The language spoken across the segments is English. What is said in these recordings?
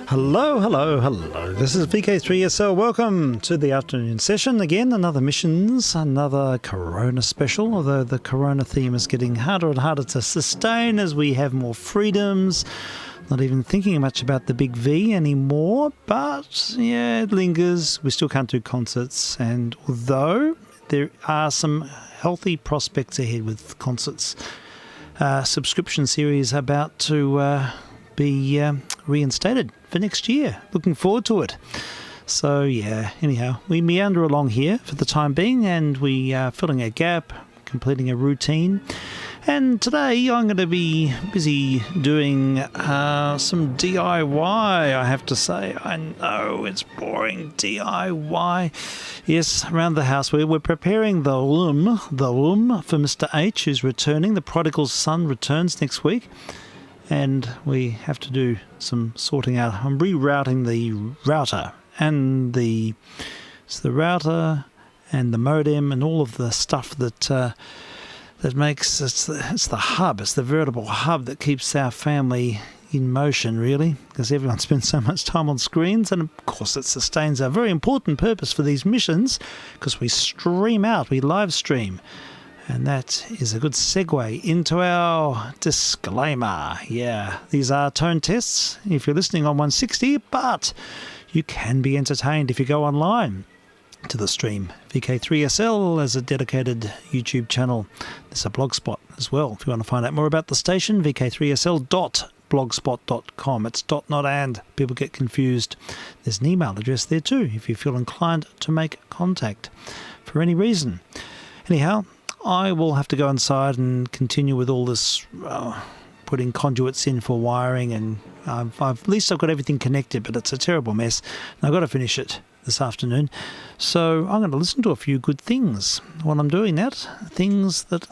Hello, hello, hello. This is vk3sl. Welcome to the afternoon session. Again, another missions, another Corona special, although the Corona theme is getting harder and harder to sustain as we have more freedoms. Not even thinking much about the big V anymore, but yeah, it lingers. We still can't do concerts, and although there are some healthy prospects ahead with concerts, subscription series about to be reinstated for next year. Looking forward to it. So yeah, anyhow, we meander along here for the time being, and we are filling a gap, completing a routine. And today I'm going to be busy doing some DIY, I have to say. I know it's boring DIY. Yes, around the house we're preparing the room for Mr. H, who's returning. The prodigal son returns next week. And we have to do some sorting out. I'm rerouting the router and the router and the modem and all of the stuff that makes it's the hub. It's the veritable hub that keeps our family in motion, really, because everyone spends so much time on screens, and of course it sustains a very important purpose for these missions, because we stream out, we live stream. And that is a good segue into our disclaimer. Yeah, these are tone tests if you're listening on 160, but you can be entertained if you go online to the stream. vk3sl as a dedicated YouTube channel. There's a blogspot as well. If you want to find out more about the station, vk3sl.blogspot.com. It's dot, not and. People get confused. There's an email address there too if you feel inclined to make contact for any reason. Anyhow, I will have to go inside and continue with all this putting conduits in for wiring, and at least I've got everything connected, but it's a terrible mess, and I've got to finish it this afternoon. So I'm going to listen to a few good things while I'm doing that, things that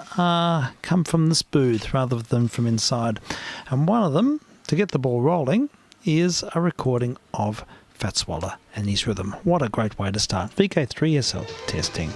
come from this booth rather than from inside. And one of them, to get the ball rolling, is a recording of Fat Swaller and his rhythm. What a great way to start. VK3SL testing.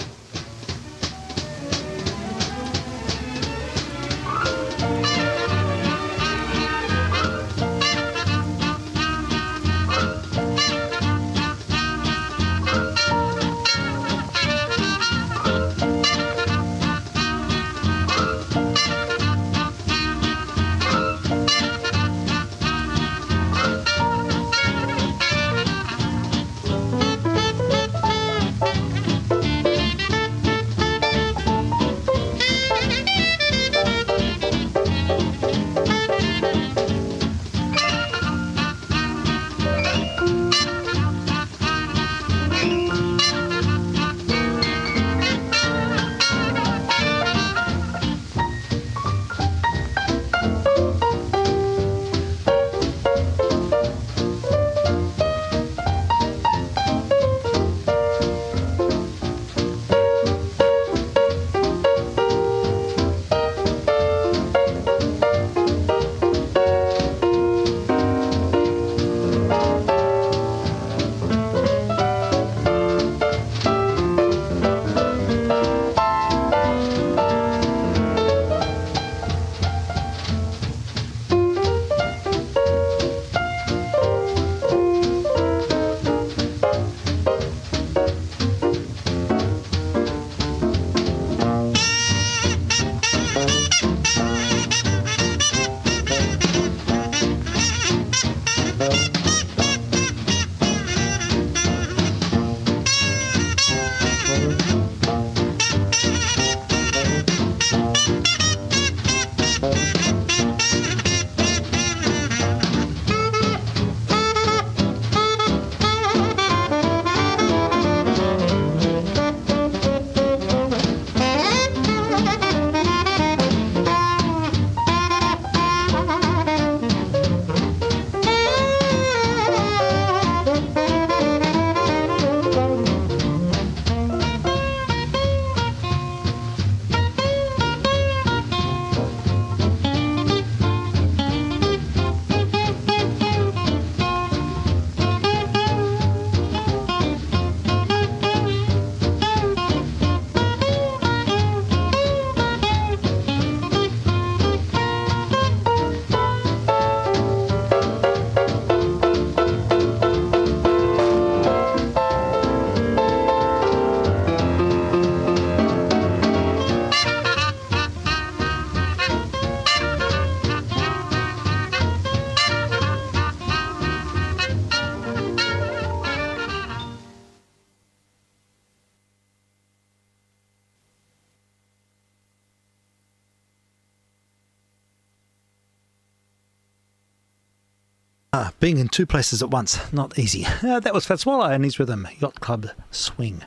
Being in two places at once, not easy. That was Fat Swallow and his rhythm, Yacht Club Swing.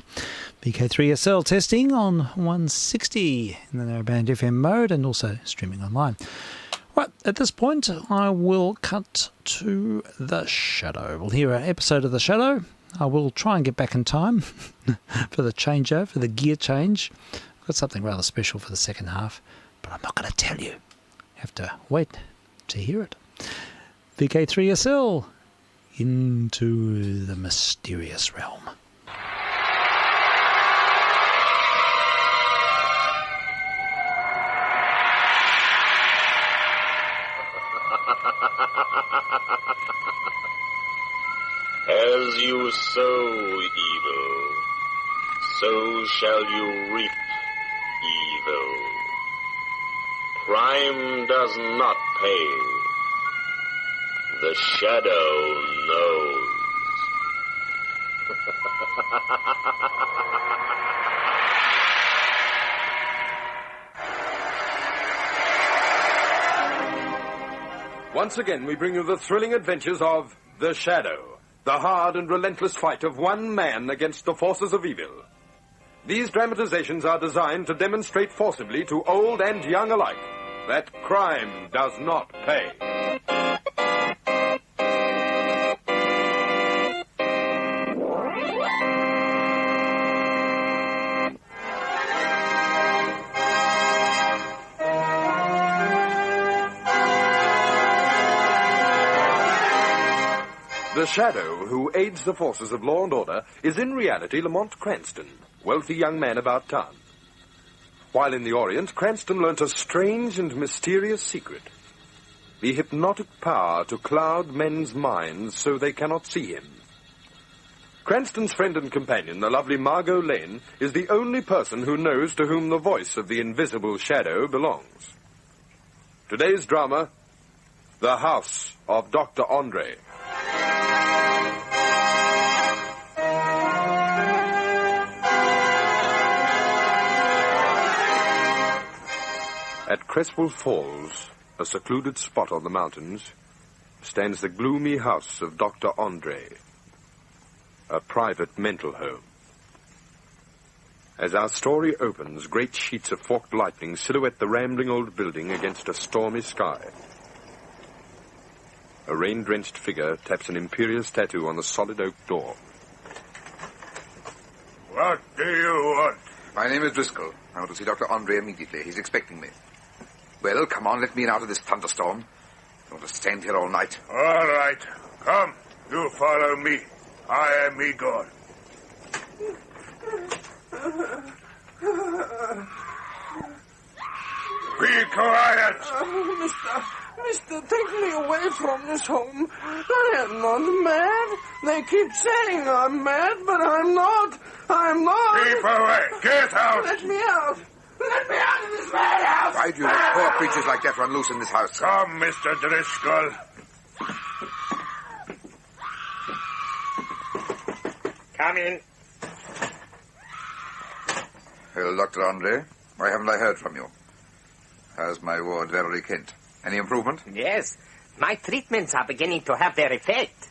vk3sl testing on 160 in the narrowband FM mode and also streaming online. Right, at this point, I will cut to The Shadow. We'll hear an episode of The Shadow. I will try and get back in time for the changeover, for the gear change. I've got something rather special for the second half, but I'm not going to tell you. You have to wait to hear it. vk3sl, into the mysterious realm. As you sow evil, so shall you reap evil. Crime does not pay. The shadow knows. Once again, we bring you the thrilling adventures of The Shadow, the hard and relentless fight of one man against the forces of evil. These dramatizations are designed to demonstrate forcibly to old and young alike that crime does not pay. The Shadow, who aids the forces of law and order, is in reality Lamont Cranston, wealthy young man about town. While in the Orient, Cranston learnt a strange and mysterious secret: the hypnotic power to cloud men's minds so they cannot see him. Cranston's friend and companion, the lovely Margot Lane, is the only person who knows to whom the voice of the invisible Shadow belongs. Today's drama, The House of Dr. Andre. At Creswell Falls, a secluded spot on the mountains, stands the gloomy house of Dr. Andre, a private mental home. As our story opens, great sheets of forked lightning silhouette the rambling old building against a stormy sky. A rain-drenched figure taps an imperious tattoo on the solid oak door. What do you want? My name is Driscoll. I want to see Dr. Andre immediately. He's expecting me. Well, come on, let me in out of this thunderstorm. I want to stand here all night. All right. Come, you follow me. I am Igor. Be quiet! Mister, take me away from this home. I am not mad. They keep saying I'm mad, but I'm not. I'm not. Keep away. Get out. Let me out. Let me out of this madhouse. Why do you let poor creatures like that run loose in this house? Come, Mr. Driscoll. Come in. Well, Dr. Andre, why haven't I heard from you? How's my ward, Valerie Kent? Any improvement? Yes, my treatments are beginning to have their effect.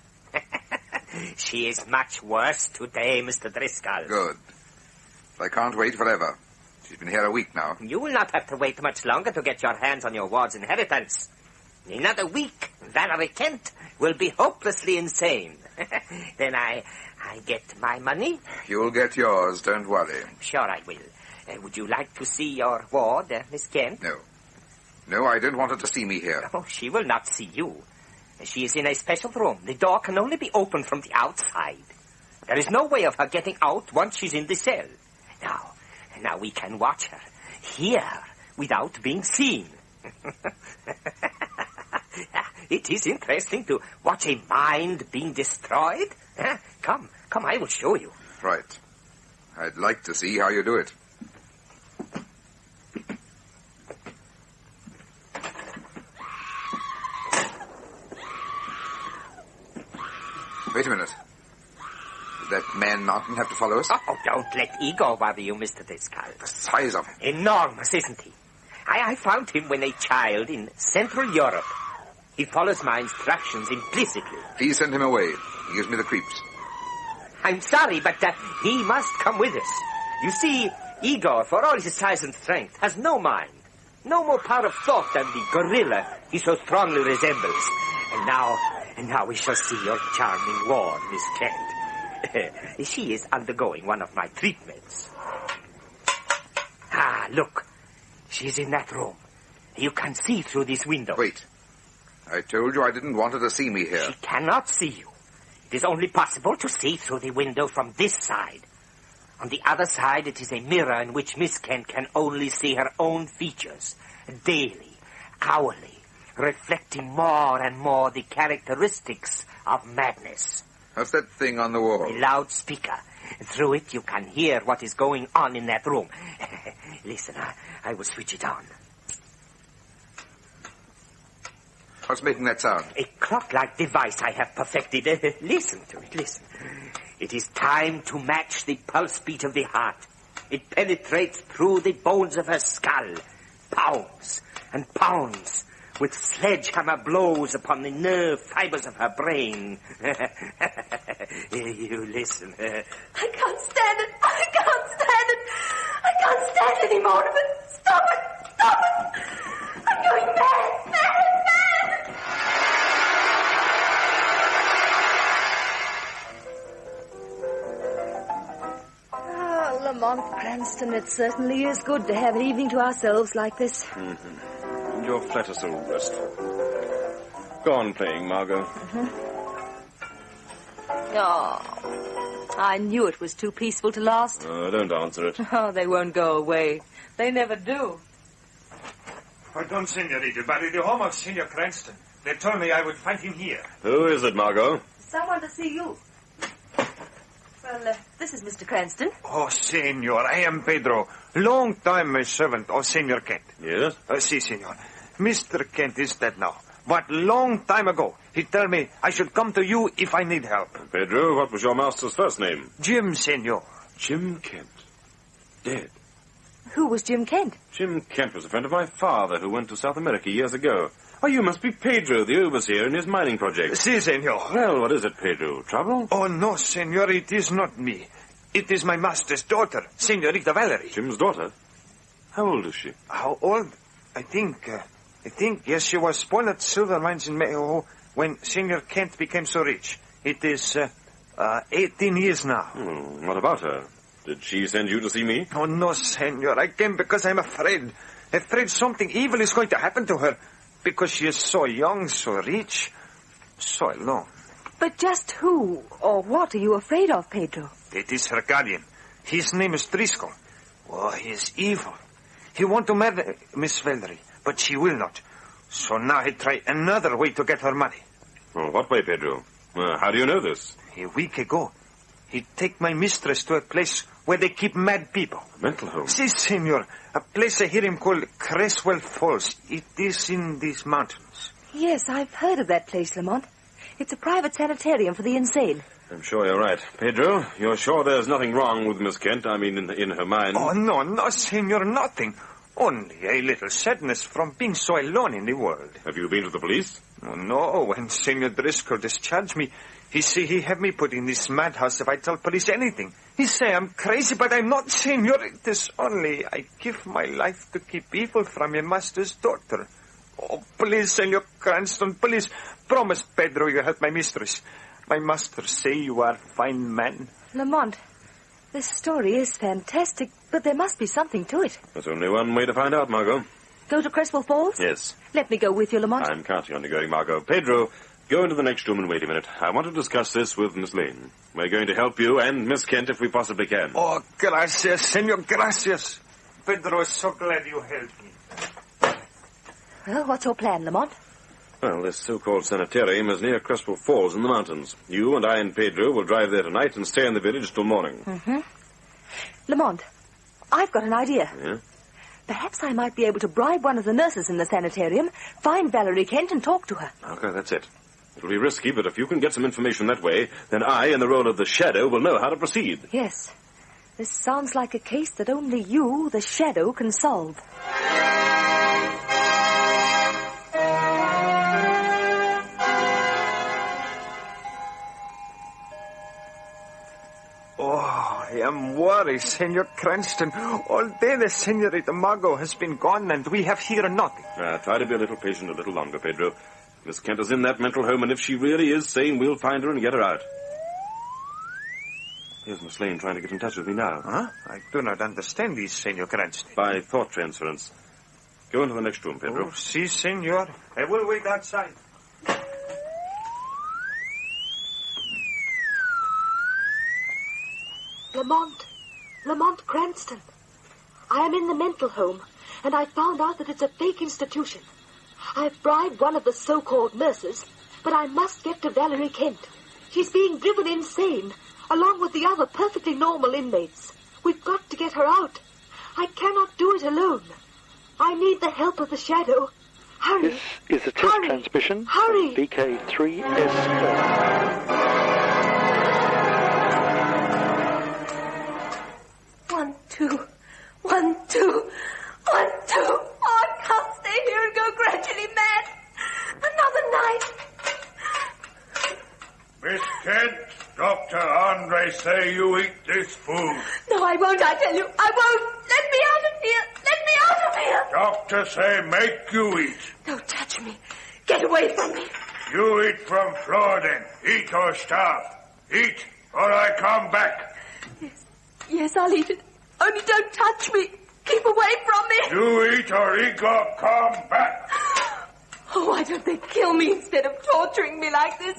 She is much worse today, Mr. Driscoll. Good. I can't wait forever. She's been here a week now. You will not have to wait much longer to get your hands on your ward's inheritance. In another week, Valerie Kent will be hopelessly insane. Then I get my money? You'll get yours, don't worry. Sure I will. Would you like to see your ward, Miss Kent? No. No, I don't want her to see me here. Oh, she will not see you. She is in a special room. The door can only be opened from the outside. There is no way of her getting out once she's in the cell. Now we can watch her here without being seen. It is interesting to watch a mind being destroyed. Come, I will show you. Right. I'd like to see how you do it. Wait a minute. Did that man Martin have to follow us? Oh, don't let ego worry you, Mr. Driscoll. The size of him. Enormous, isn't he? I found him when a child in Central Europe. He follows my instructions implicitly. Please send him away. He gives me the creeps. I'm sorry, but he must come with us. You see, Igor, for all his size and strength, has no mind. No more power of thought than the gorilla he so strongly resembles. And now we shall see your charming ward, Miss Kent. She is undergoing one of my treatments. Ah, look. She's in that room. You can see through this window. Wait. I told you I didn't want her to see me here. She cannot see you. It is only possible to see through the window from this side. On the other side, it is a mirror in which Miss Kent can only see her own features, daily, hourly, reflecting more and more the characteristics of madness. What's that thing on the wall? A loudspeaker. Through it, you can hear what is going on in that room. Listen, I will switch it on. What's making that sound? A clock-like device I have perfected. Listen to it, listen. It is time to match the pulse beat of the heart. It penetrates through the bones of her skull. Pounds and pounds with sledgehammer blows upon the nerve fibers of her brain. You listen. I can't stand it. I can't stand it. I can't stand any more of it. Stop it. Stop it. I'm going mad. Mad. Lamont Cranston, it certainly is good to have an evening to ourselves like this. Mm-hmm. Your flat is so restful. Go on playing, Margot. Oh, I knew it was too peaceful to last. Don't answer it. Oh, they won't go away. They never do. Pardon, senorita, but in the home of Senor Cranston. They told me I would find him here. Who is it, Margot? Someone to see you. Well, this is Mr. Cranston. Oh, senor, I am Pedro. Long time a servant of Senor Kent. Yes? Si, senor. Mr. Kent is dead now. But long time ago, he told me I should come to you if I need help. Pedro, what was your master's first name? Jim, senor. Jim Kent. Dead. Who was Jim Kent? Jim Kent was a friend of my father who went to South America years ago. Oh, you must be Pedro, the overseer in his mining project. Si, senor. Well, what is it, Pedro? Trouble? Oh, no, senor, it is not me. It is my master's daughter, Senorita Valerie. Jim's daughter? How old is she? How old? I think, yes, she was born at silver mines in Mexico when Senor Kent became so rich. It is, 18 years now. What about her? Did she send you to see me? Oh, no, senor. I came because I'm afraid. Afraid something evil is going to happen to her. Because she is so young, so rich, so alone. But just who or what are you afraid of, Pedro? It is her guardian. His name is Driscoll. Oh, he is evil. He wants to marry Miss Valerie, but she will not. So now he try another way to get her money. Oh, what way, Pedro? How do you know this? A week ago, he take my mistress to a place where they keep mad people. A mental home? Si, senor. A place I hear him called Creswell Falls. It is in these mountains. Yes, I've heard of that place, Lamont. It's a private sanitarium for the insane. I'm sure you're right. Pedro, you're sure there's nothing wrong with Miss Kent? I mean, in her mind? Oh, no, senor, nothing. Only a little sadness from being so alone in the world. Have you been to the police? Oh, no, when Senor Driscoll discharged me, he say he have me put in this madhouse if I tell police anything. He say I'm crazy, but I'm not, senor. It is only I give my life to keep evil from your master's daughter. Oh, please, Senor Cranston, please. Promise, Pedro, you help my mistress. My master say you are fine man. Lamont, this story is fantastic, but there must be something to it. There's only one way to find out, Margot. Go to Creswell Falls? Yes. Let me go with you, Lamont. I'm counting on you going, Margot. Pedro, go into the next room and wait a minute. I want to discuss this with Miss Lane. We're going to help you and Miss Kent if we possibly can. Oh, gracias, senor, gracias. Pedro is so glad you helped me. Well, what's your plan, Lamont? Well, this so-called sanitarium is near Creswell Falls in the mountains. You and I and Pedro will drive there tonight and stay in the village till morning. Mm-hmm. Lamont, I've got an idea. Yeah? Perhaps I might be able to bribe one of the nurses in the sanitarium, find Valerie Kent and talk to her. Okay, that's it. It'll be risky, but if you can get some information that way, then I, in the role of the Shadow, will know how to proceed. Yes. This sounds like a case that only you, the Shadow, can solve. I am worried, Senor Cranston. All day the Senorita Margot has been gone, and we have here nothing. Try to be a little patient a little longer, Pedro. Miss Kent is in that mental home, and if she really is sane, we'll find her and get her out. Here's Miss Lane trying to get in touch with me now. Huh? I do not understand these, Senor Cranston. By thought transference. Go into the next room, Pedro. Oh, si, Senor. I will wait outside. Lamont Cranston. I am in the mental home, and I found out that it's a fake institution. I've bribed one of the so-called nurses, but I must get to Valerie Kent. She's being driven insane, along with the other perfectly normal inmates. We've got to get her out. I cannot do it alone. I need the help of the shadow. Hurry. This is a test transmission Hurry. from vk3sl. 1, 2, 1, 2, 1, 2. Oh, I can't stay here and go gradually mad. Another night. Miss Kent, Dr. Andre say you eat this food. No, I won't, I tell you. I won't. Let me out of here. Let me out of here. Doctor say make you eat. Don't touch me. Get away from me. You eat from floor then. Eat or starve. Eat or I come back. Yes, I'll eat it. Only don't touch me. Keep away from me. You eat or Igor come back. Oh, why don't they kill me instead of torturing me like this?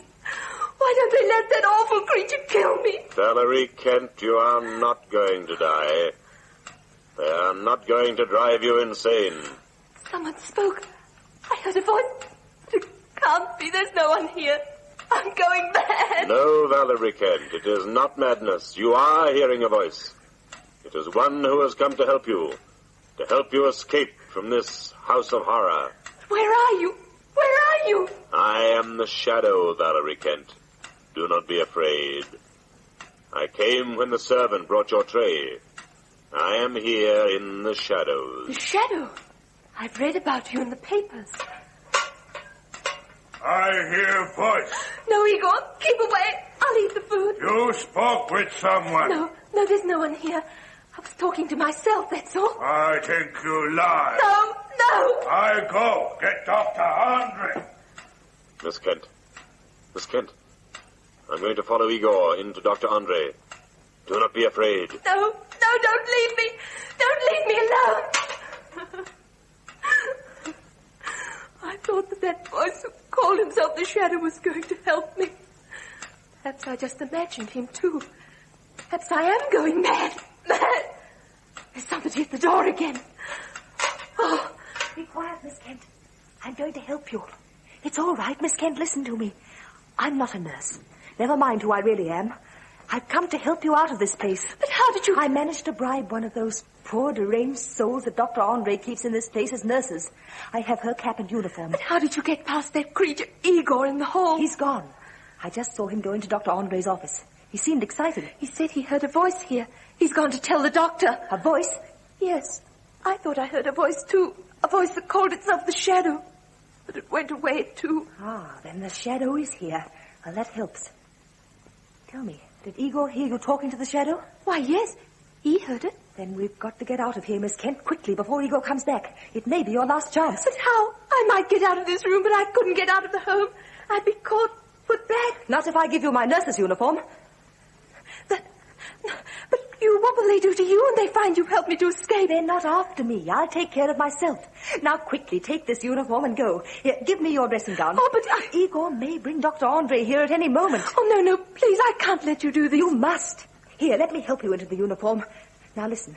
Why don't they let that awful creature kill me? Valerie Kent, you are not going to die. They are not going to drive you insane. Someone spoke. I heard a voice. But it can't be. There's no one here. I'm going mad. No, Valerie Kent, it is not madness. You are hearing a voice. It is one who has come to help you escape from this house of horror. Where are you? Where are you? I am the shadow, Valerie Kent. Do not be afraid. I came when the servant brought your tray. I am here in the shadows. The shadow? I've read about you in the papers. I hear voice. No, Igor, keep away. I'll eat the food. You spoke with someone. No, there's no one here. I was talking to myself, that's all. I think you lie. No. I go. Get Dr. Andre. Miss Kent, I'm going to follow Igor into Dr. Andre. Do not be afraid. No, don't leave me. Don't leave me alone. I thought that voice who called himself the Shadow was going to help me. Perhaps I just imagined him, too. Perhaps I am going mad. There's somebody at the door again. Oh. Be quiet, Miss Kent. I'm going to help you. It's all right, Miss Kent. Listen to me. I'm not a nurse. Never mind who I really am. I've come to help you out of this place. But how did you... I managed to bribe one of those poor, deranged souls that Dr. Andre keeps in this place as nurses. I have her cap and uniform. But how did you get past that creature, Igor, in the hall? He's gone. I just saw him go into Dr. Andre's office. He seemed excited. He said he heard a voice here. He's gone to tell the doctor. A voice? Yes. I thought I heard a voice, too. A voice that called itself the Shadow. But it went away, too. Ah, then the Shadow is here. Well, that helps. Tell me, did Igor hear you talking to the Shadow? Why, yes. He heard it. Then we've got to get out of here, Miss Kent, quickly, before Igor comes back. It may be your last chance. But how? I might get out of this room, but I couldn't get out of the home. I'd be caught, put back. Not if I give you my nurse's uniform. But what will they do to you when they find you helped me to escape? They're not after me. I'll take care of myself. Now, quickly, take this uniform and go. Here, give me your dressing gown. Oh, but Igor may bring Dr. Andre here at any moment. Oh, no, please, I can't let you do this. You must. Here, let me help you into the uniform. Now, listen.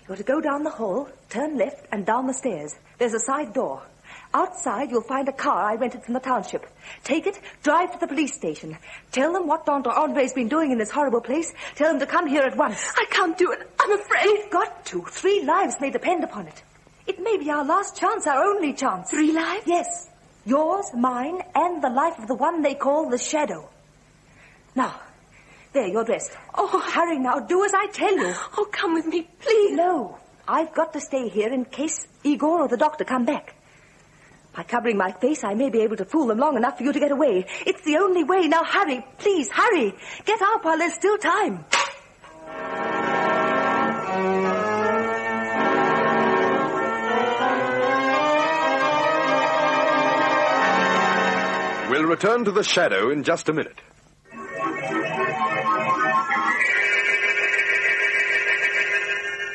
You're to go down the hall, turn left, and down the stairs. There's a side door. Outside, you'll find a car I rented from the township. Take it, drive to the police station. Tell them what Dr. Andre's been doing in this horrible place. Tell them to come here at once. I can't do it. I'm afraid. You've got to. 3 lives may depend upon it. It may be our last chance, our only chance. 3 lives? Yes. Yours, mine, and the life of the one they call the Shadow. Now, there, you're dressed. Oh, hurry now. Do as I tell you. Oh, come with me, please. No. I've got to stay here in case Igor or the doctor come back. By covering my face, I may be able to fool them long enough for you to get away. It's the only way. Now hurry. Please, hurry. Get out while there's still time. return to the shadow in just a minute.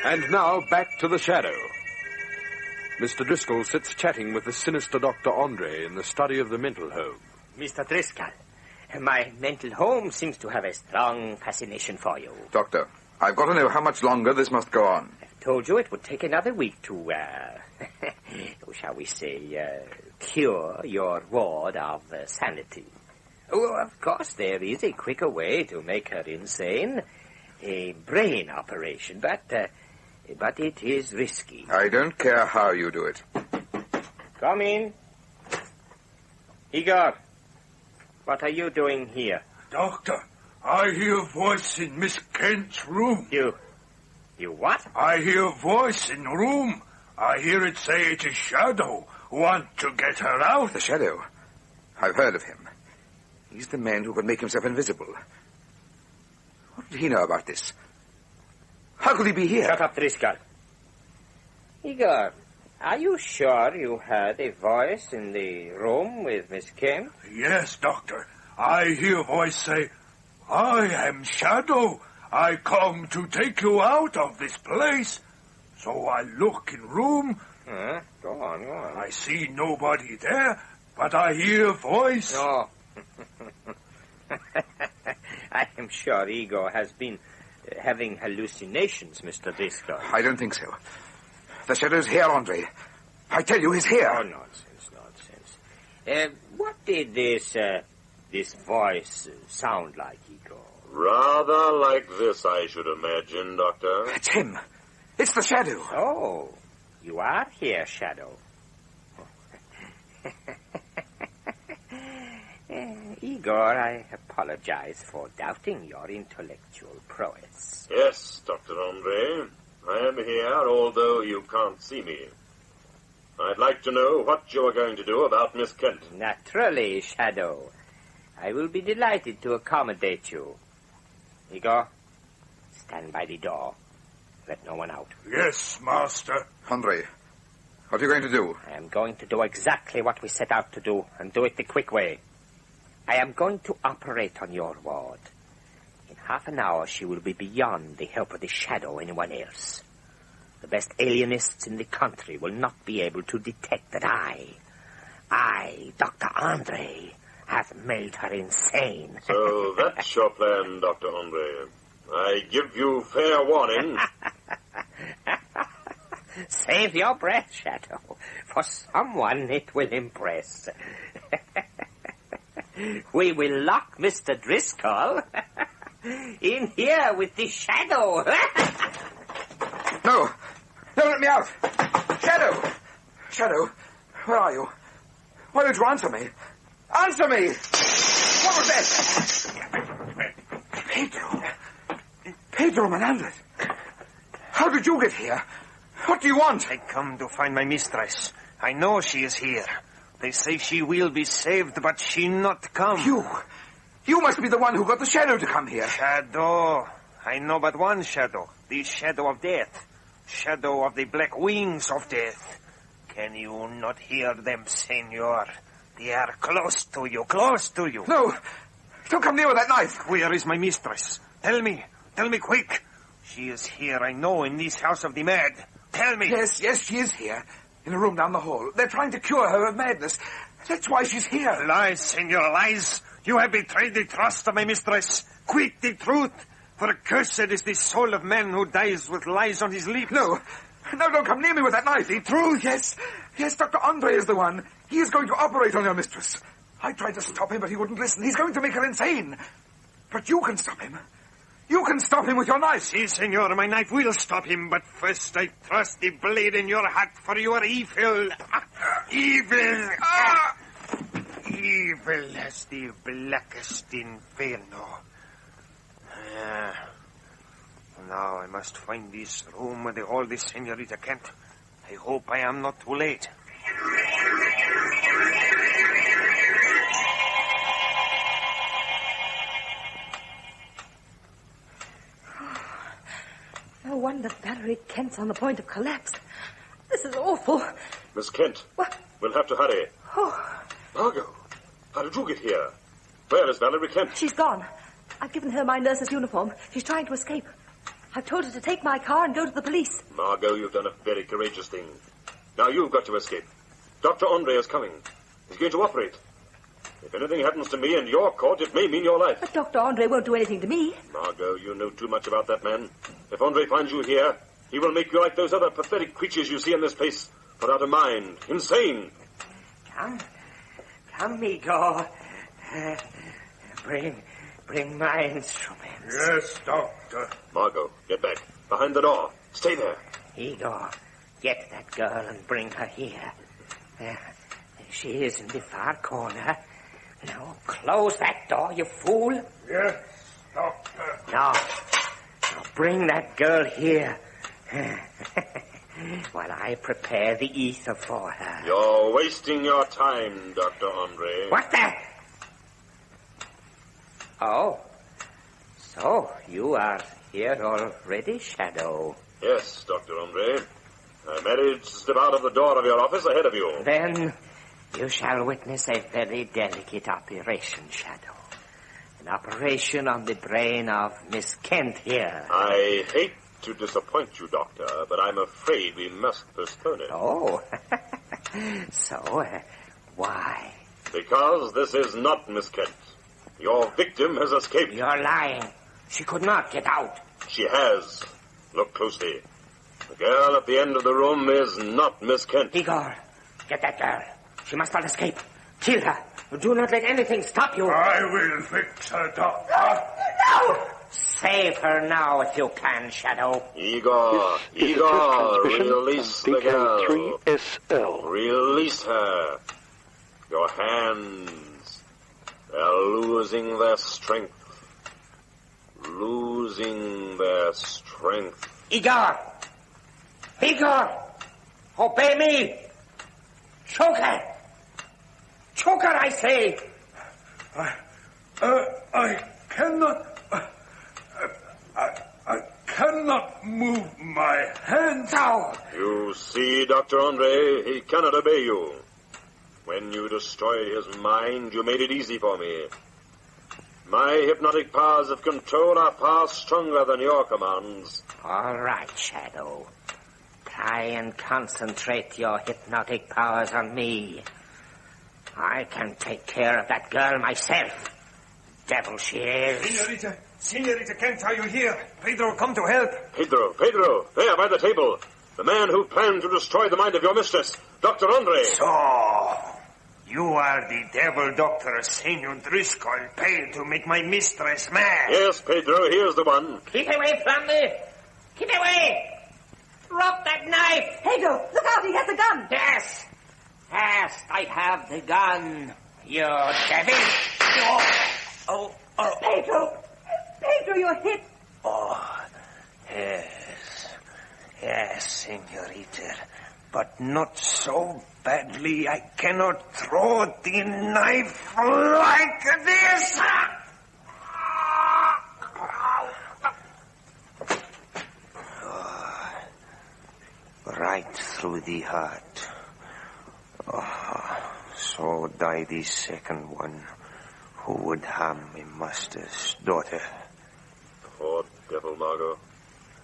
And now, back to the shadow. Mr. Driscoll sits chatting with the sinister Dr. Andre in the study of the mental home. Mr. Driscoll, my mental home seems to have a strong fascination for you. Doctor, I've got to know how much longer this must go on. I've told you it would take another week to, shall we say, cure your ward of sanity. Oh, of course, there is a quicker way to make her insane. A brain operation, but it is risky. I don't care how you do it. Come in. Igor, what are you doing here? Doctor, I hear voice in Miss Kent's room. You what? I hear voice in room. I hear it say it is Shadow. Want to get her out? The Shadow? I've heard of him. He's the man who could make himself invisible. What did he know about this? How could he be here? Shut up, Driscoll. Igor, are you sure you heard a voice in the room with Miss Kent? Yes, Doctor. I hear voice say, I am Shadow. I come to take you out of this place. So I look in room. Go on. I see nobody there, but I hear voice. No. I am sure Igor has been having hallucinations, Mr. Driscoll. I don't think so. The Shadow's here, Andre. I tell you, he's here. Oh, nonsense. What did this voice sound like, Igor? Rather like this, I should imagine, Doctor. It's him. It's the Shadow. Oh, you are here, Shadow. Igor, I apologize for doubting your intellectual prowess. Yes, Dr. Andre. I am here, although you can't see me. I'd like to know what you are going to do about Miss Kent. Naturally, Shadow. I will be delighted to accommodate you. Igor, stand by the door. Let no one out. Yes, Master. Andre, what are you going to do? I am going to do exactly what we set out to do, and do it the quick way. I am going to operate on your ward. In half an hour, she will be beyond the help of the Shadow or anyone else. The best alienists in the country will not be able to detect that I, Dr. Andre, have made her insane. So that's your plan, Dr. Andre. I give you fair warning. Save your breath, Shadow. For someone it will impress. We will lock Mr. Driscoll in here with the Shadow. No, let me out. Shadow, where are you? Why don't you answer me? Answer me! What was that? Pedro Menendez. How did you get here? What do you want? I come to find my mistress. I know she is here. They say she will be saved, but she not come. You must be the one who got the Shadow to come here. Shadow. I know but one Shadow. The Shadow of Death. Shadow of the black wings of death. Can you not hear them, senor? They are close to you. No, don't come near with that knife. Where is my mistress? Tell me quick. She is here, I know, in this house of the mad. Tell me. Yes, she is here. In a room down the hall. They're trying to cure her of madness. That's why she's here. Lies, senor, lies. You have betrayed the trust of my mistress. Quick, the truth. For accursed is the soul of man who dies with lies on his lips. No, don't come near me with that knife. The truth. Yes, Dr. Andre is the one. He is going to operate on your mistress. I tried to stop him, but he wouldn't listen. He's going to make her insane. But you can stop him. You can stop him with your knife. Si, senor, my knife will stop him, but first I thrust the blade in your heart for your evil. Evil. Evil as the blackest inferno. Now I must find this room where they hold the Senorita Kent. I hope I am not too late. No wonder Valerie Kent's on the point of collapse. This is awful. Miss Kent. What? We'll have to hurry. Oh. Margot, How did you get here? Where is Valerie Kent? She's gone. I've given her my nurse's uniform. She's trying to escape. I've told her to take my car and go to the police. Margot, you've done a very courageous thing. Now you've got to escape. Dr. Andre is coming. He's going to operate. If anything happens to me and you're caught, it may mean your life. But Dr. Andre won't do anything to me. Margot, you know too much about that man. If Andre finds you here, he will make you like those other pathetic creatures you see in this place. Put out of mind. Insane. Come, Igor. Bring my instruments. Yes, Doctor. Margot, get back. Behind the door. Stay there. Igor, get that girl and bring her here. She is in the far corner. Now, close that door, you fool. Yes, Doctor. Now bring that girl here. While I prepare the ether for her. You're wasting your time, Dr. Andre. What the? Oh. So, you are here already, Shadow. Yes, Dr. Andre. I managed to step out of the door of your office ahead of you. Then you shall witness a very delicate operation, Shadow. An operation on the brain of Miss Kent here. I hate to disappoint you, Doctor, but I'm afraid we must postpone it. Oh. So, why? Because this is not Miss Kent. Your victim has escaped. You're lying. She could not get out. She has. Look closely. The girl at the end of the room is not Miss Kent. Igor, get that girl. She must not escape. Kill her. Do not let anything stop you. I will fix her, Doctor. No! Save her now if you can, Shadow. Igor, release the girl. vk3sl. Release her. Your hands. They're losing their strength. Losing their strength. Igor! Obey me! Choke her! Choke her, I say! I cannot... I cannot move my hands. Now! You see, Dr. Andre, he cannot obey you. When you destroyed his mind, you made it easy for me. My hypnotic powers of control are far stronger than your commands. All right, Shadow. Try and concentrate your hypnotic powers on me. I can take care of that girl myself. Devil she is. Senorita Kent, are you here? Pedro, come to help. Pedro, there by the table. The man who planned to destroy the mind of your mistress, Dr. Andre. So, you are the devil doctor, Senor Driscoll, paid to make my mistress mad. Yes, Pedro, here's the one. Keep away from me! Keep away! Drop that knife! Pedro, look out, he has a gun! Yes, I have the gun, you devil! Pedro, you're hit. Oh, yes, senorita, but not so badly I cannot throw the knife like this. Right through the heart. So died the second one who would harm my master's daughter. Poor devil, Margot.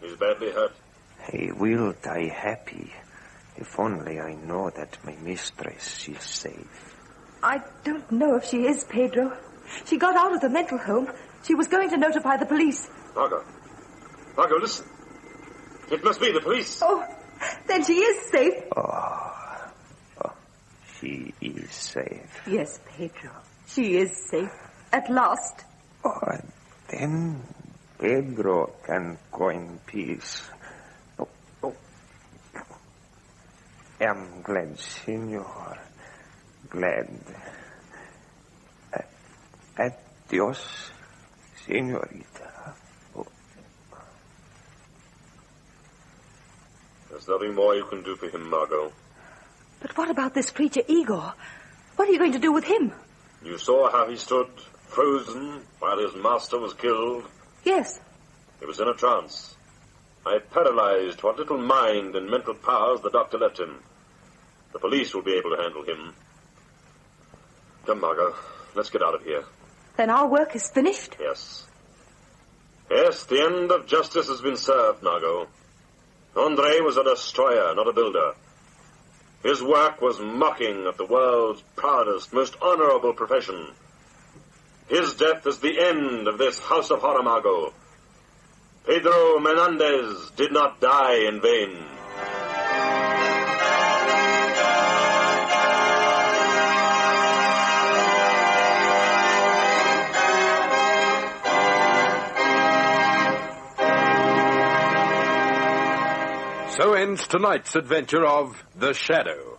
He's badly hurt. He will die happy, if only I know that my mistress is safe. I don't know if she is, Pedro. She got out of the mental home. She was going to notify the police. Margot, listen. It must be the police. Oh, then she is safe. Oh, she is safe. Yes, Pedro. She is safe. At last. Oh, then Pedro can go in peace. I'm glad, senor. Glad. Adios, senorita. There's nothing more you can do for him, Margot. But what about this creature, Igor? What are you going to do with him? You saw how he stood, frozen, while his master was killed? Yes. He was in a trance. I paralyzed what little mind and mental powers the doctor left him. The police will be able to handle him. Come, Margot. let's get out of here. Then our work is finished? Yes. Yes, the end of justice has been served, Margot. Andre was a destroyer, not a builder. His work was mocking of the world's proudest, most honorable profession. His death is the end of this house of horror, Margot. Pedro Menendez did not die in vain. So ends tonight's adventure of The Shadow.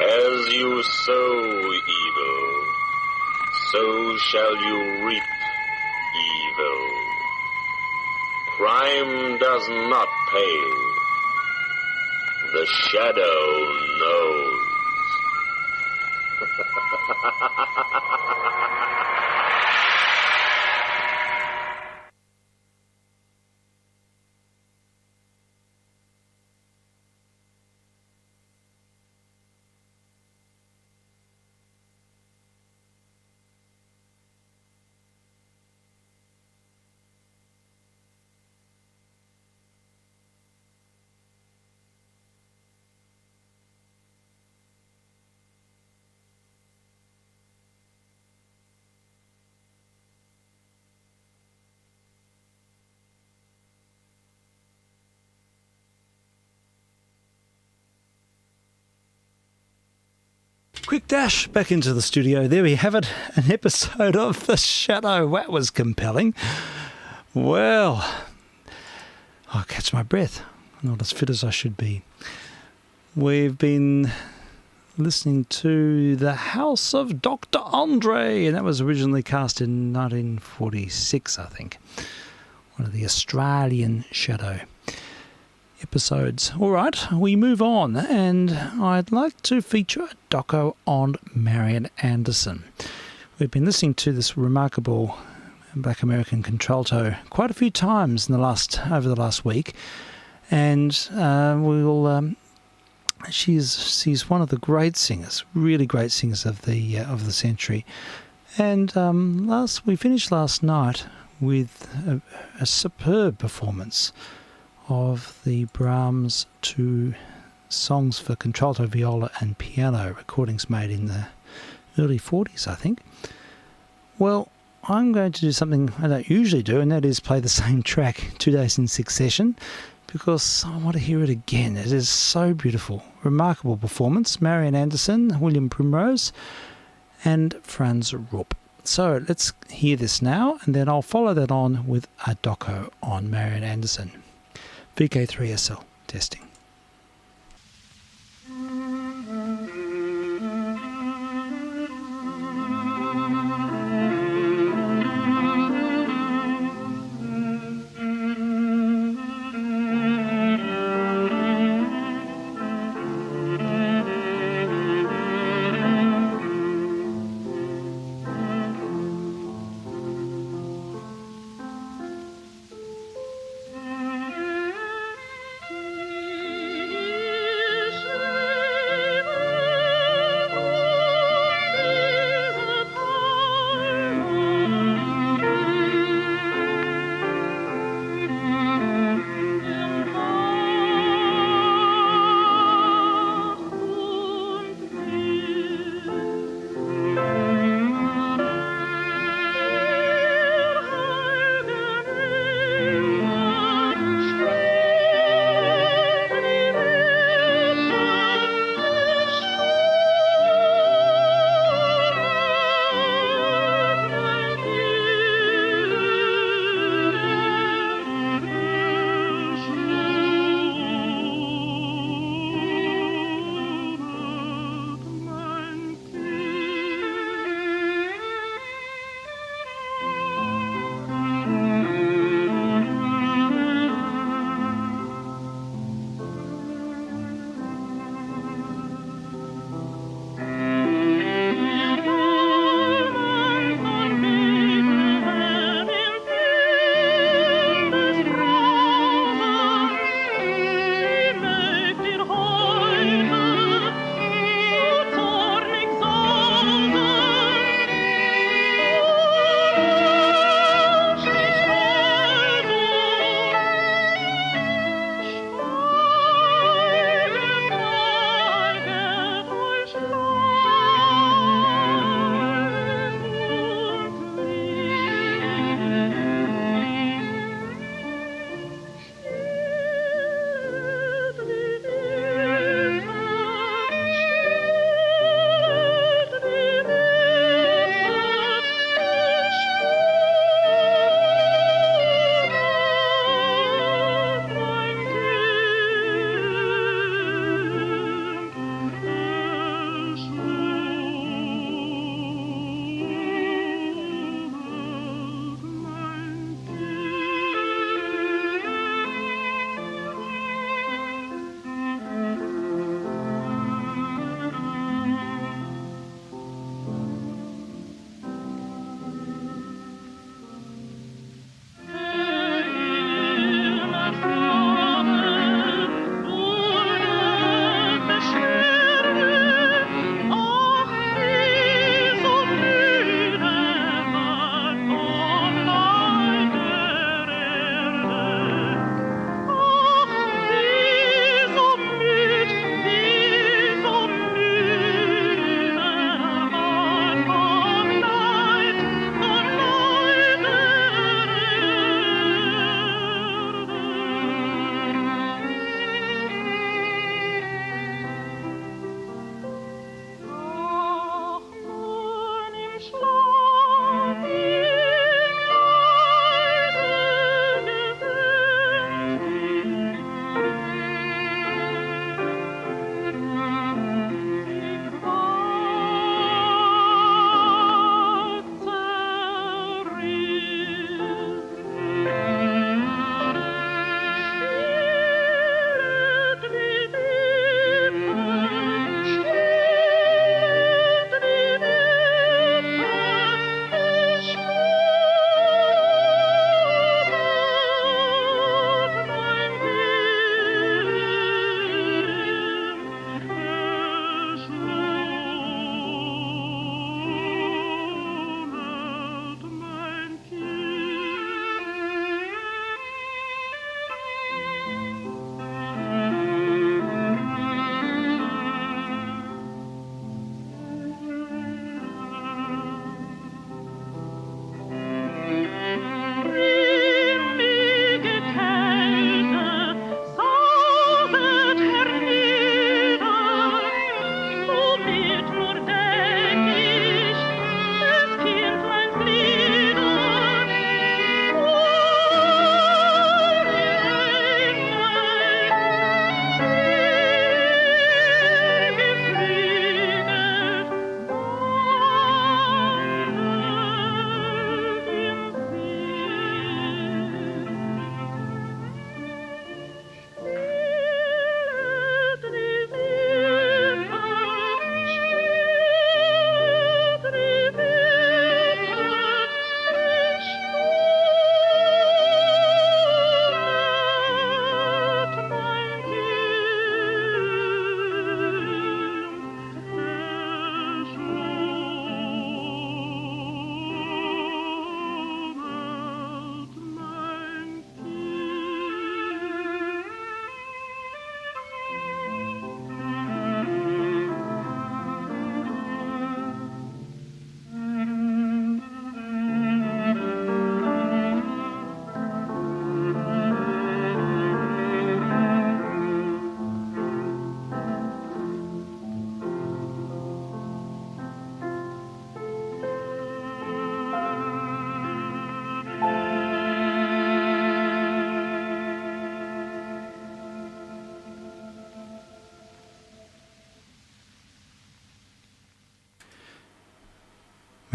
As you sow evil, so shall you reap evil. Crime does not pay. The shadow knows. Quick dash back into the studio. There we have it, an episode of The Shadow. That was compelling. Well, I'll catch my breath. I'm not as fit as I should be. We've been listening to The House of Dr. Andre, and that was originally cast in 1946, I think. One of the Australian Shadow episodes. All right, we move on, and I'd like to feature a doco on Marian Anderson. We've been listening to this remarkable Black American contralto quite a few times over the last week, and she's one of the great singers, really great singers of the century. And we finished last night with a superb performance of the Brahms 2 songs for contralto, viola and piano, recordings made in the early 40s, I think. Well, I'm going to do something I don't usually do, and that is play the same track 2 days in succession, because I want to hear it again. It is so beautiful. Remarkable performance. Marian Anderson, William Primrose, and Franz Rupp. So let's hear this now, and then I'll follow that on with a doco on Marian Anderson. vk3sl testing.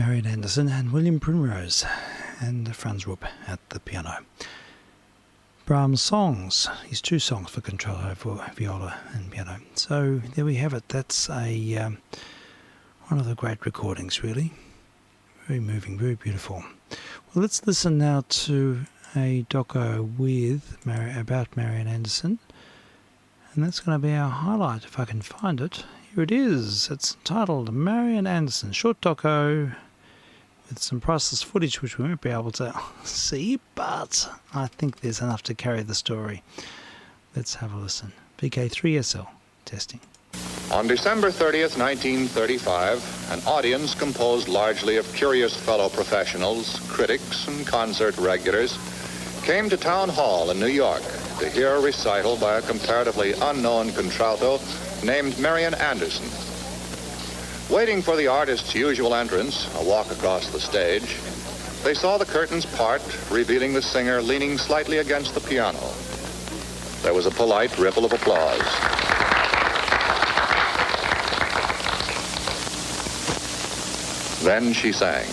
Marian Anderson and William Primrose and Franz Rupp at the piano. Brahms' songs, his 2 songs for contralto, for viola and piano. So there we have it. That's one of the great recordings, really. Very moving, very beautiful. Well, let's listen now to a doco about Marian Anderson. And that's going to be our highlight, if I can find it. Here it is. It's titled Marian Anderson, short doco with some priceless footage which we won't be able to see, but I think there's enough to carry the story. Let's have a listen. vk3sl, testing. On December 30th, 1935, an audience composed largely of curious fellow professionals, critics, and concert regulars came to Town Hall in New York to hear a recital by a comparatively unknown contralto named Marian Anderson. Waiting for the artist's usual entrance, a walk across the stage, they saw the curtains part, revealing the singer leaning slightly against the piano. There was a polite ripple of applause. Then she sang.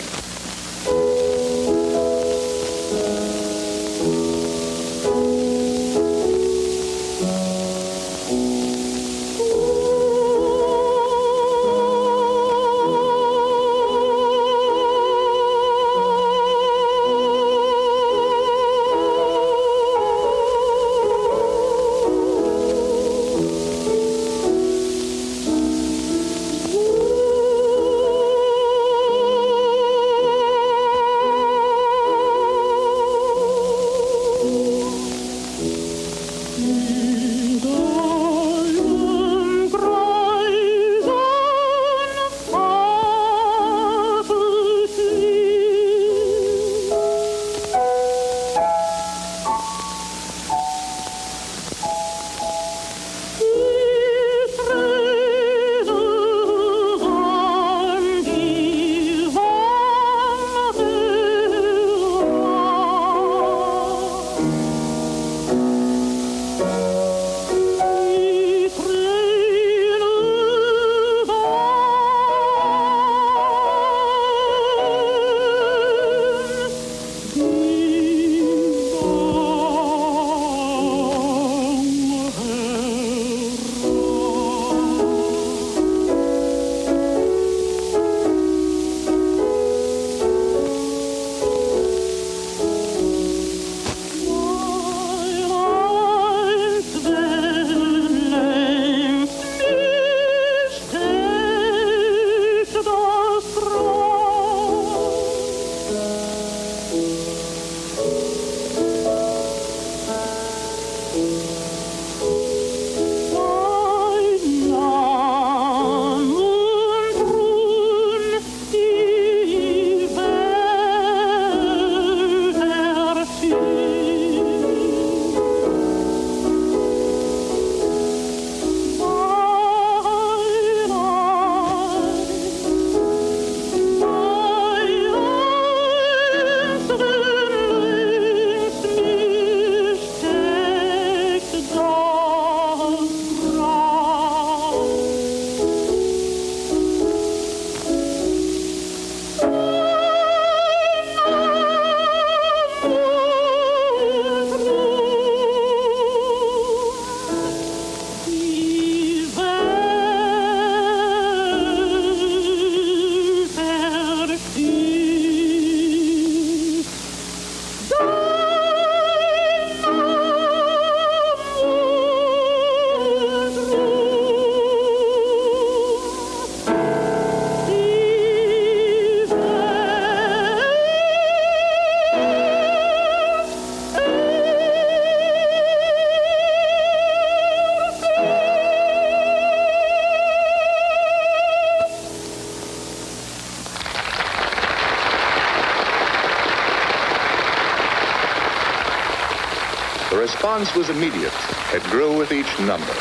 The response was immediate. It grew with each number.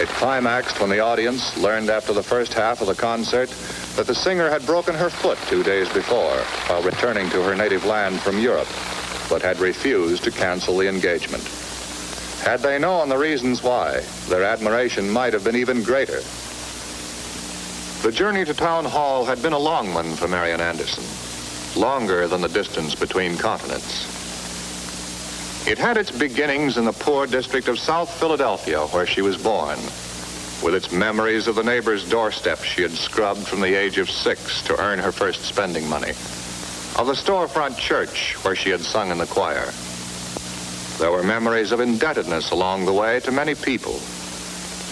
It climaxed when the audience learned after the first half of the concert that the singer had broken her foot 2 days before while returning to her native land from Europe, but had refused to cancel the engagement. Had they known the reasons why, their admiration might have been even greater. The journey to Town Hall had been a long one for Marian Anderson, longer than the distance between continents. It had its beginnings in the poor district of South Philadelphia, where she was born, with its memories of the neighbor's doorstep she had scrubbed from the age of 6 to earn her first spending money, of the storefront church where she had sung in the choir. There were memories of indebtedness along the way to many people.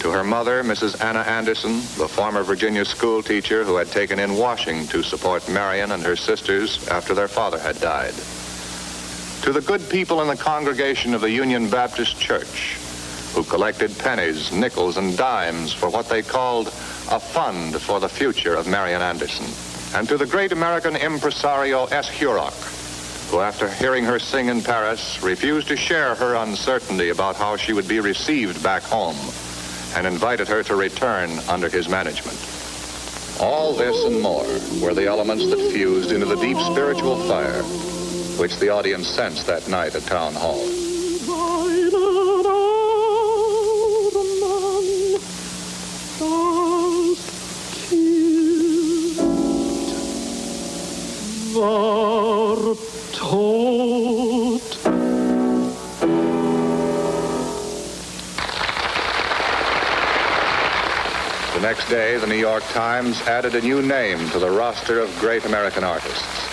To her mother, Mrs. Anna Anderson, the former Virginia school teacher who had taken in washing to support Marian and her sisters after their father had died. To the good people in the congregation of the Union Baptist Church, who collected pennies, nickels, and dimes for what they called a fund for the future of Marian Anderson. And to the great American impresario S. Hurock, who after hearing her sing in Paris, refused to share her uncertainty about how she would be received back home, and invited her to return under his management. All this and more were the elements that fused into the deep spiritual fire which the audience sensed that night at Town Hall. The next day, the New York Times added a new name to the roster of great American artists.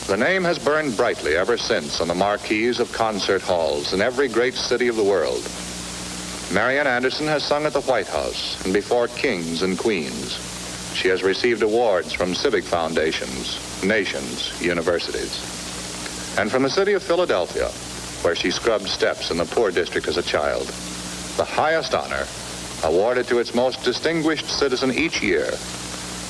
The name has burned brightly ever since on the marquees of concert halls in every great city of the world. Marian Anderson has sung at the White House and before kings and queens. She has received awards from civic foundations, nations, universities. And from the city of Philadelphia, where she scrubbed steps in the poor district as a child, the highest honor awarded to its most distinguished citizen each year,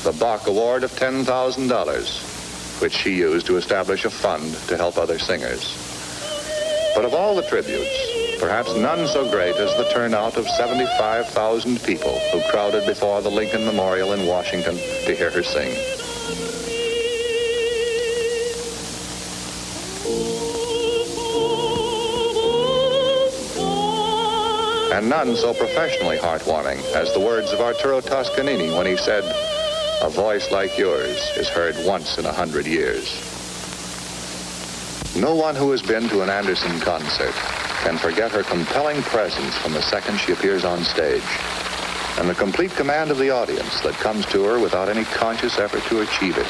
the Bach Award of $10,000, which she used to establish a fund to help other singers. But of all the tributes, perhaps none so great as the turnout of 75,000 people who crowded before the Lincoln Memorial in Washington to hear her sing. And none so professionally heartwarming as the words of Arturo Toscanini when he said, "A voice like yours is heard once in 100 years." No one who has been to an Anderson concert can forget her compelling presence from the second she appears on stage, and the complete command of the audience that comes to her without any conscious effort to achieve it.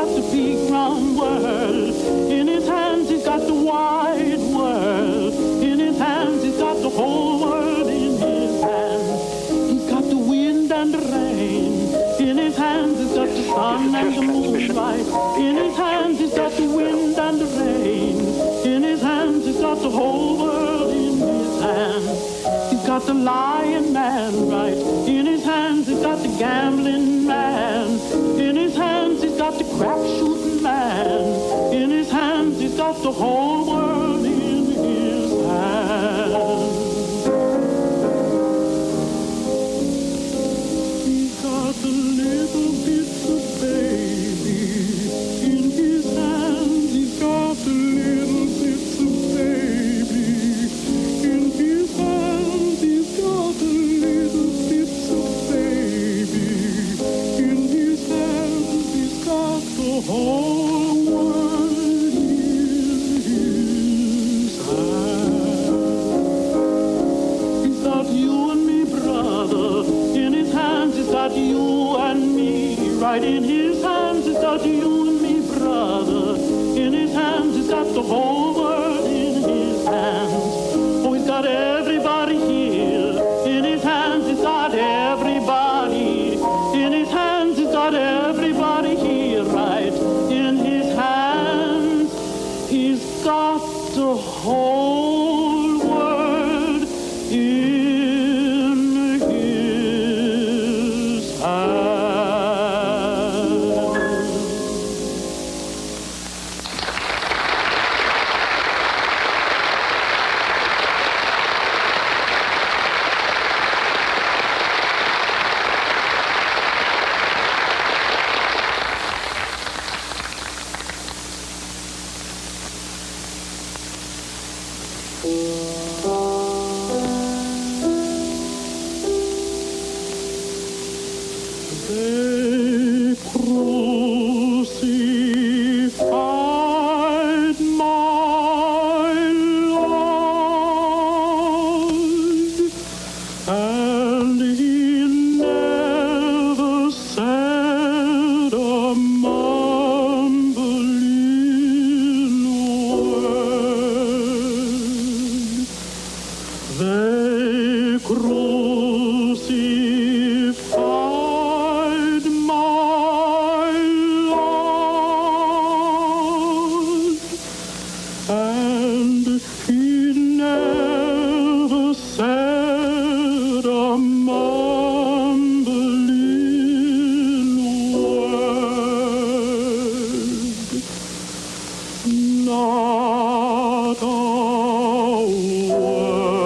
got the big round world. In his hands he's got the wide world. In his hands he's got the whole world in his hands. He's got the wind and the rain. In his hands he's got the sun and the moonlight. In his hands he's got the wind and the rain. In his hands he's got the whole world in his hands. He's got the lion man, right? In his hands he's got the gambling man. In his hands he's got the crap shooting man. In his hands he's got the whole world in his hands. He's got the little bits of baby in his hands. He's got the little bits of baby in his hands. He's got the little bits of baby in his hands. He's got the whole world in his hands. He's got you and me, brother. In his hands he's got you and me. Right in his hands he's got you and me, brother. In his hands he's got the whole world in his hands. Oh, he's got everybody here. In his hands he's got everybody. In his hands he's got everybody here. Right in his hands he's got the whole world in his hands. They crucified my Lord, and he never said a mumbling word. They crucified my Lord, and he never said a mumbling word. Not a word.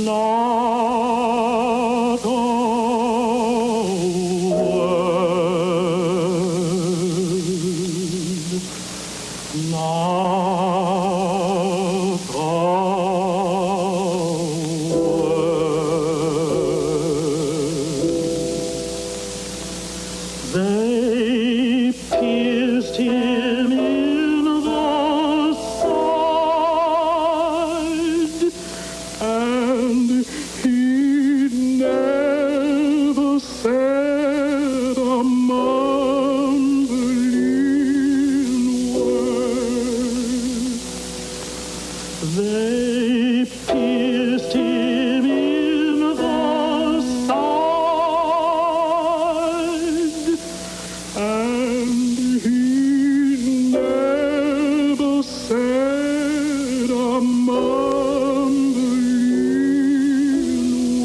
Not a word. Not a word. They pierced him in the side, and he never said a mumbling word. They pierced him in the side, and he never said a mumbling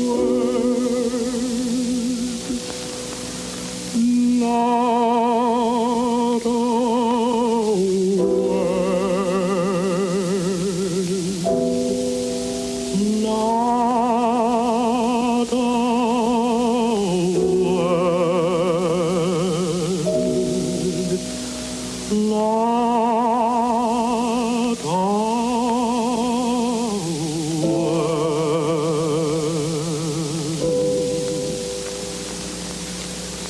word. Not a word. Not a word. Not a word.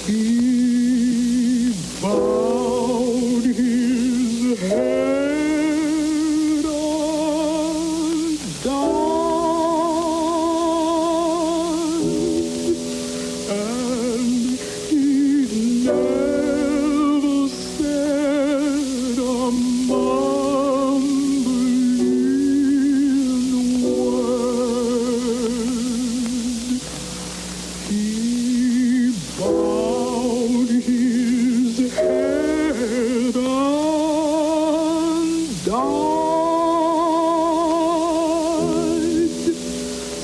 He bowed his head down, and He bowed his head and died,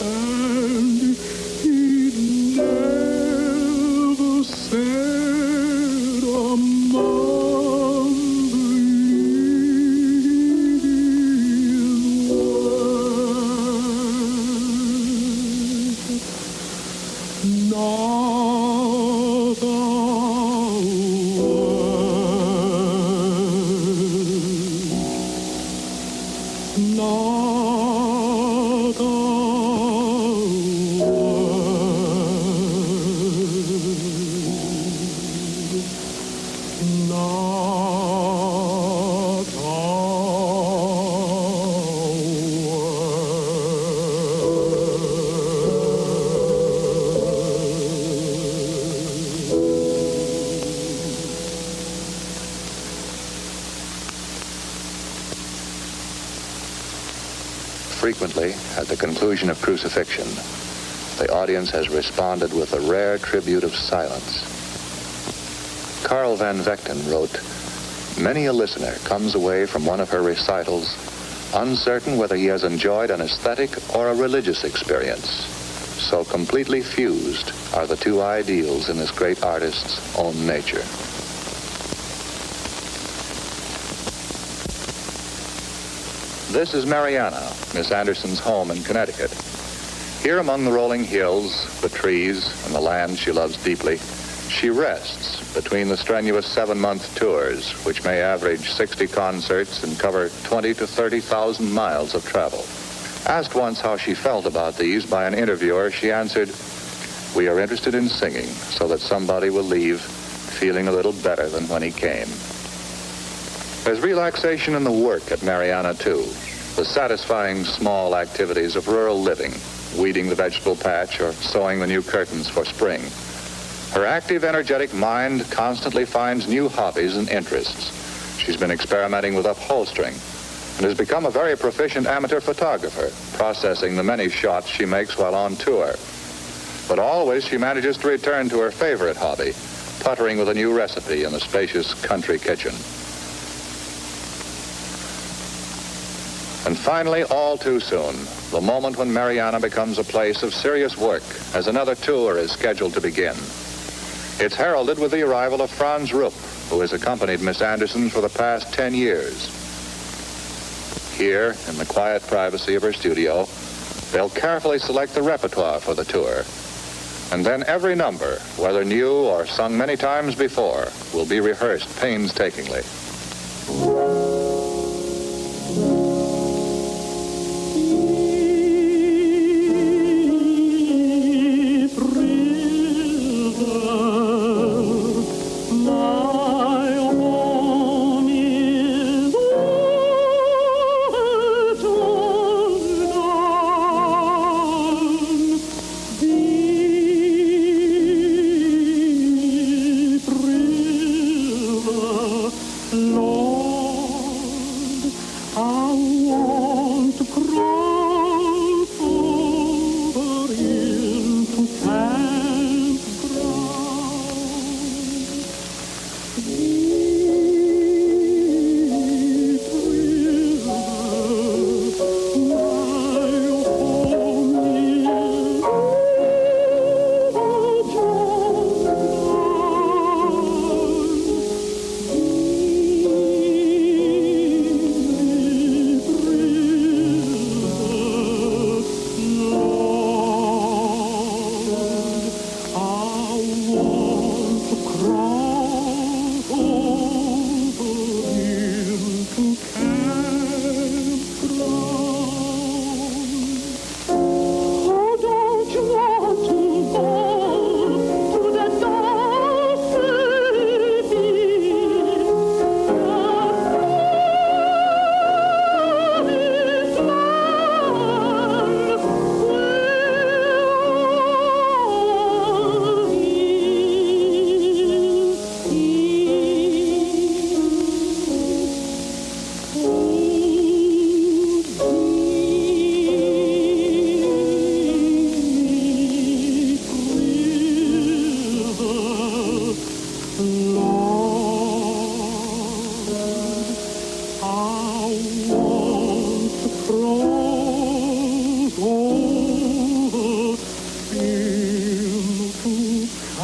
and he never said a mumbling word. Not a word. Not a word. Not a Frequently, at the conclusion of crucifixion, the audience has responded with a rare tribute of silence. Carl van Vechten wrote, "Many a listener comes away from one of her recitals uncertain whether he has enjoyed an aesthetic or a religious experience. So completely fused are the two ideals in this great artist's own nature." This is Mariana, Miss Anderson's home in Connecticut. Here among the rolling hills, the trees, and the land she loves deeply, she rests between the strenuous 7-month tours, which may average 60 concerts and cover 20 to 30,000 miles of travel. Asked once how she felt about these by an interviewer, she answered, "We are interested in singing so that somebody will leave feeling a little better than when he came." There's relaxation in the work at Mariana, too. The satisfying small activities of rural living, weeding the vegetable patch or sewing the new curtains for spring. Her active, energetic mind constantly finds new hobbies and interests. She's been experimenting with upholstering and has become a very proficient amateur photographer, processing the many shots she makes while on tour. But always she manages to return to her favorite hobby, puttering with a new recipe in a spacious country kitchen. And finally, all too soon, the moment when Mariana becomes a place of serious work as another tour is scheduled to begin. It's heralded with the arrival of Franz Rupp, who has accompanied Miss Anderson for the past 10 years. Here, in the quiet privacy of her studio, they'll carefully select the repertoire for the tour. And then every number, whether new or sung many times before, will be rehearsed painstakingly.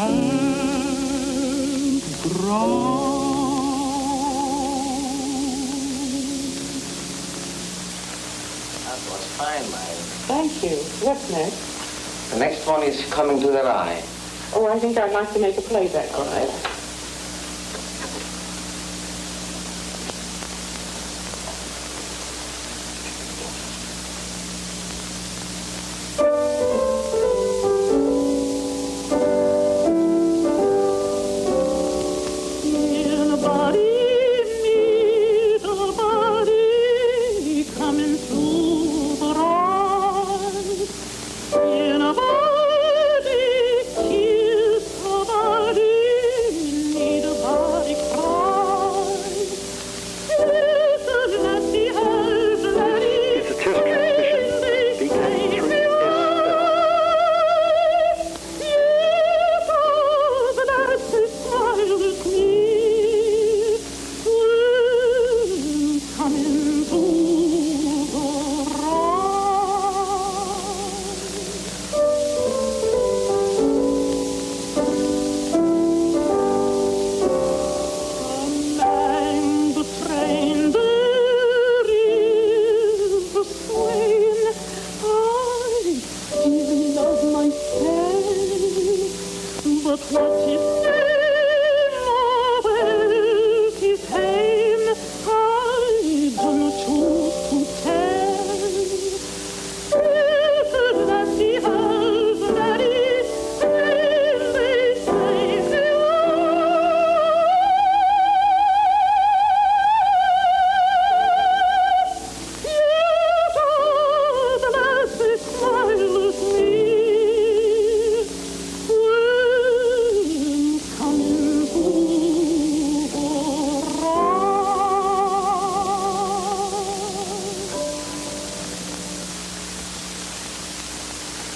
and ground. That was fine, Myra. Thank you. What's next? The next one is Coming to the Rye. Oh, I think I'd like to make a playback. All right.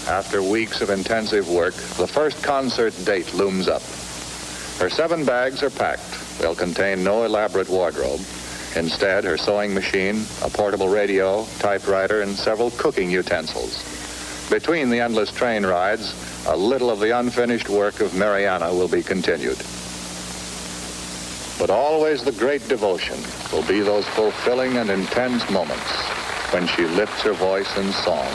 After weeks of intensive work, the first concert date looms up. Her 7 bags are packed. They'll contain no elaborate wardrobe. Instead, her sewing machine, a portable radio, typewriter, and several cooking utensils. Between the endless train rides, a little of the unfinished work of Mariana will be continued. But always the great devotion will be those fulfilling and intense moments when she lifts her voice in song.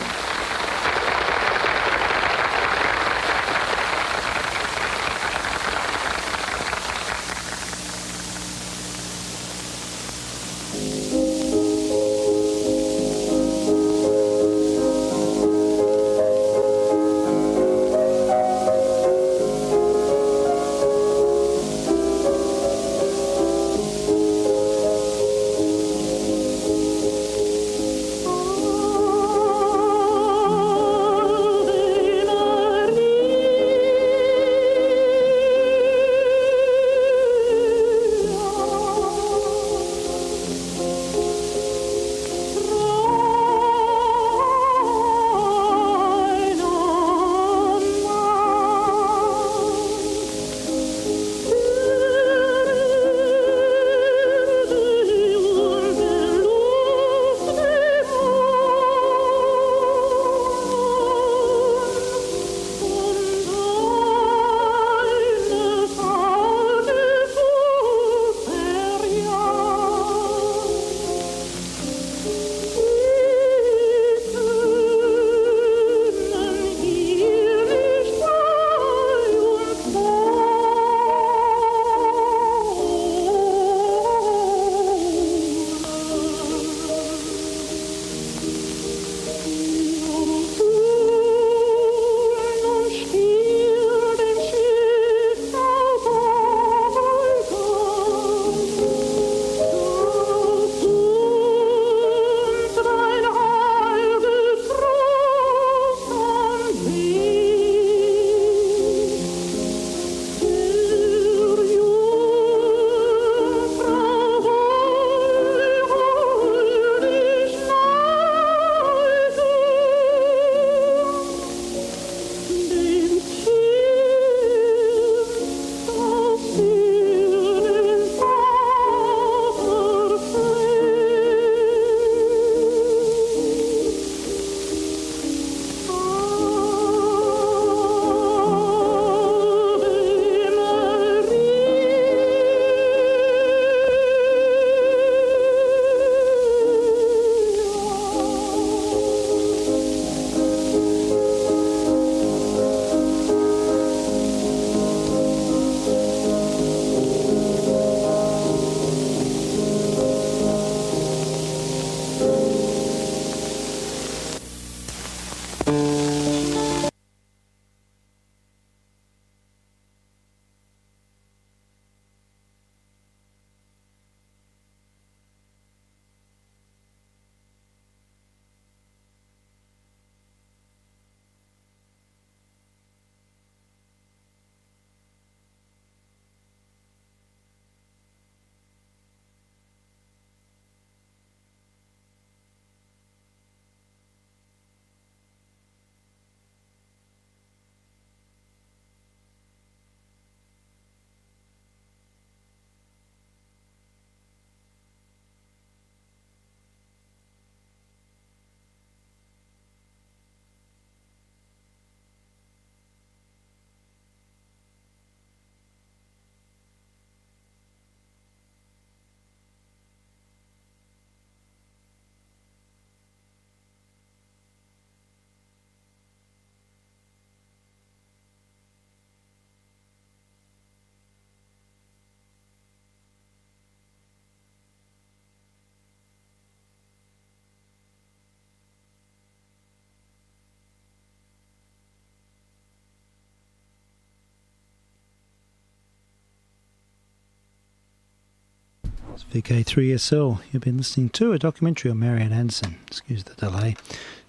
vk3sl. You've been listening to a documentary on Marian Anderson. Excuse the delay.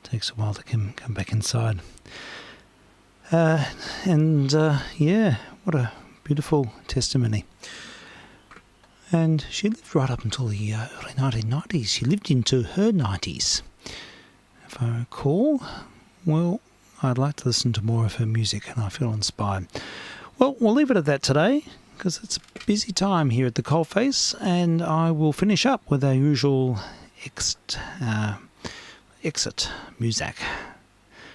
Takes a while to come back inside. Yeah, what a beautiful testimony. And she lived right up until the early 1990s. She lived into her 90s. If I recall, well, I'd like to listen to more of her music and I feel inspired. Well, we'll leave it at that today because it's a busy time here at the Coalface, and I will finish up with our usual exit music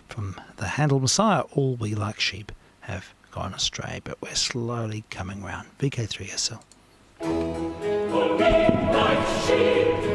from the Handel Messiah. All we like sheep have gone astray, but we're slowly coming round. vk3sl. All we like sheep